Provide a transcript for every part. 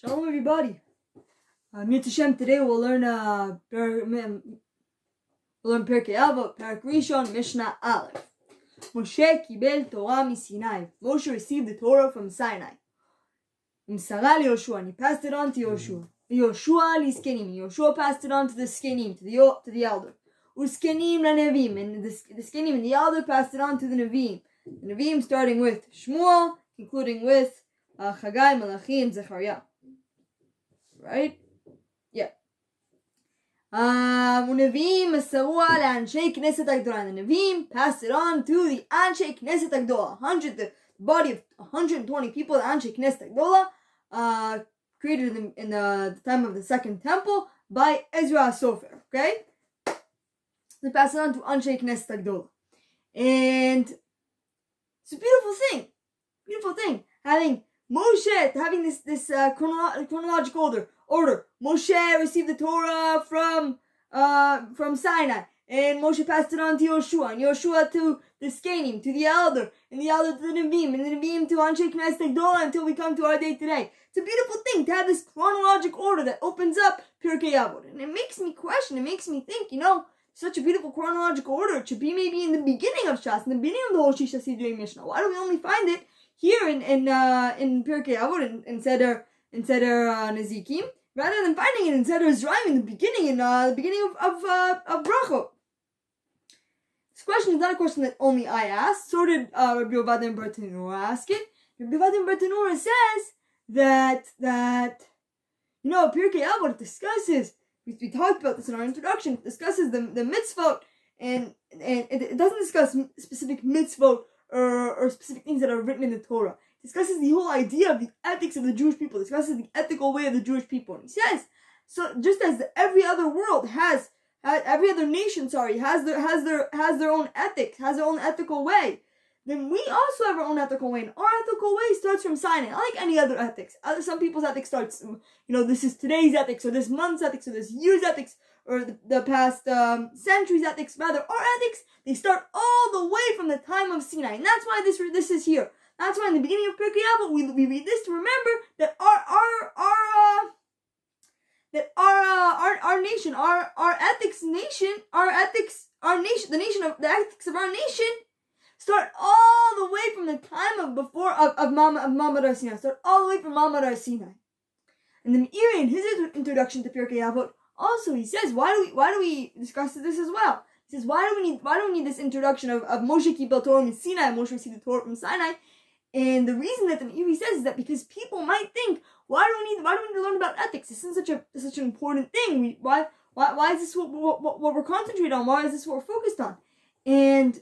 Shalom, everybody. Hashem, today we'll learn pirkei avot, perk rishon, Mishnah Aleph. Moshe kibel Torah miSinai. Moshe received the Torah from Sinai. Umsara liYoshua, and he passed it on to Yoshua. Yoshua liZkenim, Yoshua passed it on to the Zkenim, to the elder. UZkenim laNevim, and the Zkenim and the elder passed it on to the Nevim. The Nevim starting with Shmuel, concluding with Chagai, Malachi, and Zechariah. Right? Yeah. Unevim Masarua LaAnshei Knesset HaGdolah. And the Nevim passed it on to the Anshei Knesset HaGdolah. The body of 120 people, the Anshei Knesset HaGdolah, created in the time of the Second Temple by Ezra HaSofer. Okay? They passed it on to Anshei Knesset HaGdolah. And it's a beautiful thing. Beautiful thing. Having this chronological order. Moshe received the Torah from Sinai, and Moshe passed it on to Yoshua, and Yoshua to the Zkenim, to the elder, and the elder to the Nevim, and the Nevim to Anshei Knesset HaGdolah until we come to our day today. It's a beautiful thing to have this chronological order that opens up pirkei avot, and it makes me question, it makes me think, such a beautiful chronological order. It should be maybe in the beginning of Shas, in the beginning of the whole Shisha Sidrei Mishnah. Why do we only find it here in pirkei avot in Seder Nezikim, rather than finding it in Seder Zraim in the beginning of Brachot? This question is not a question that only I asked. So did Rabbi Ovadim Bartanura ask it. Rabbi Ovadim Bartanura says that pirkei avot discusses. We talked about this in our introduction. It discusses the mitzvot, and it doesn't discuss specific mitzvot or specific things that are written in the Torah. It discusses the whole idea of the ethics of the Jewish people. It discusses the ethical way of the Jewish people. And he says, so just as every other nation has their own ethics, has their own ethical way, then we also have our own ethical way. And our ethical way starts from Sinai, not like any other ethics. Some people's ethics starts, this is today's ethics, or this month's ethics, or this year's ethics, or the past century's ethics. Rather, our ethics, they start all the way from the time of Sinai. And that's why this is here. That's why in the beginning of pirkei avot we read this to remember that our nation, our ethics nation, the ethics of our nation start all the way from the time of Mamad Har Sinai. Start all the way from Mamad Har Sinai. And then Meiri, in his introduction to pirkei avot, also he says, why do we discuss this as well? He says, why do we need this introduction of Moshe kibel Torah from Sinai, Moshe received the Torah from Sinai? And the reason that the Meiri says is that because people might think, why do we need to learn about ethics? This is such an important thing. Why is this what we're concentrating on? Why is this what we're focused on? And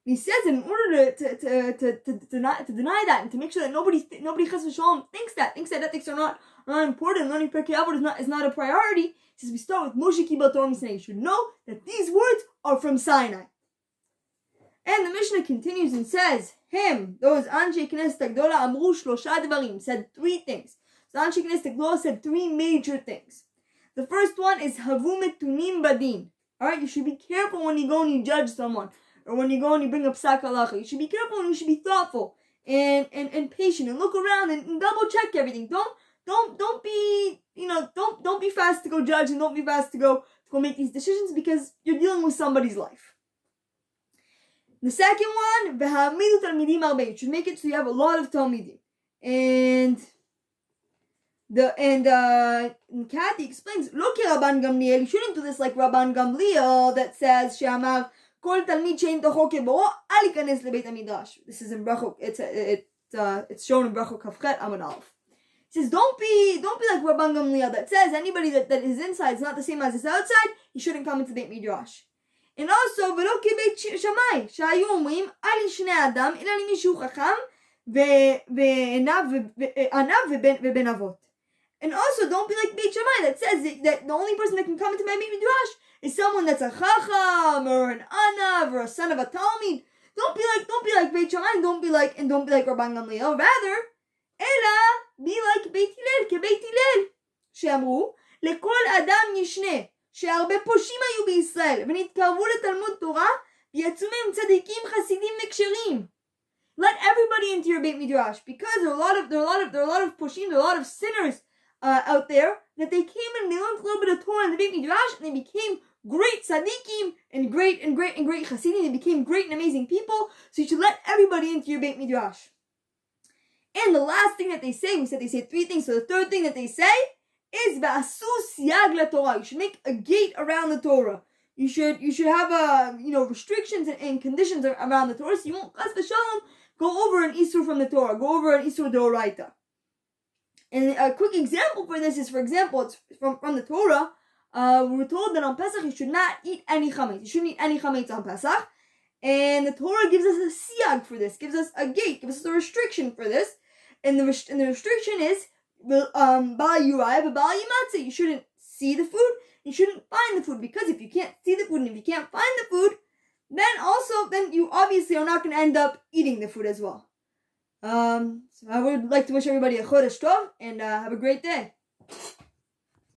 he says that in order to deny that and to make sure that nobody chas v'shalom thinks that ethics are not important, learning pirkei avot is not a priority. He says we start with Moshe kibel Torah Sinai. You should know that these words are from Sinai. And the Mishnah continues and says, those Anshei Knesset HaGdolah amru shlosha devarim, said three things. So Anshei Knesset HaGdolah said three major things. The first one is havu metunim badin. Alright, you should be careful when you go and you judge someone, or when you go and you bring up psak halacha. You should be careful and you should be thoughtful and patient and look around and double check everything. Don't be fast to go judge, and don't be fast to go make these decisions, because you're dealing with somebody's life. The second one, v'ha'amidu talmidim arbei. You should make it so you have a lot of talmidim. And Kathy explains, lo ki Rabban Gamliel. You shouldn't do this like Rabban Gamliel that says she'amar kol talmid she'en tocho keboro al yikanes lebeit hamidrash. This is in Brachot. It's shown in Brachot Kafchet Amud Aleph. He says, don't be like Rabban Gamliel that says anybody that his inside is not the same as his outside, he shouldn't come into Beit Midrash. And also, ולא כבית שמאי, שהיו אומרים, אל לשני אדם, אלא למישהו חכם, ועניו ובן אבות. And also, don't be like Beit Shammai that says that the only person that can come into my Beit Midrash is someone that's a chacham, or an anav, or a son of a talmid. Don't be like Beit Shammai, and don't be like Rabban Gamliel. Rather, אלא be like Beit Hillel, כבית הלל, שאמרו, לכל אדם ישנה. שהרבה פושעים היו בישראל ונתקרבו לתלמוד תורה ויצאו מהם צדיקים חסידים וכשרים. let everybody into your Beit Midrash, because there are a lot of pushim, there are a lot of sinners out there, that they came and they learned a little bit of Torah in the Beit Midrash, and they became great tzaddikim and great chassidim. They became great and amazing people. So you should let everybody into your Beit Midrash. And the last thing that they say, we said they say 3 things. So the third thing that they say is v'asu siyag laTorah. You should make a gate around the Torah. You should have restrictions and conditions around the Torah, so you won't chas v'shalom go over an isur from the Torah, go over an isur deoraita. And a quick example for this is, for example, it's from the Torah. We were told that on Pesach you should not eat any chametz. You shouldn't eat any chametz on Pesach. And the Torah gives us a siyag for this, gives us a gate, gives us a restriction for this. And the restriction is bal yuraya v'bal yimatzeh. You shouldn't see the food, you shouldn't find the food, because if you can't see the food and if you can't find the food, then you obviously are not going to end up eating the food as well. So I would like to wish everybody a chodesh tov and have a great day.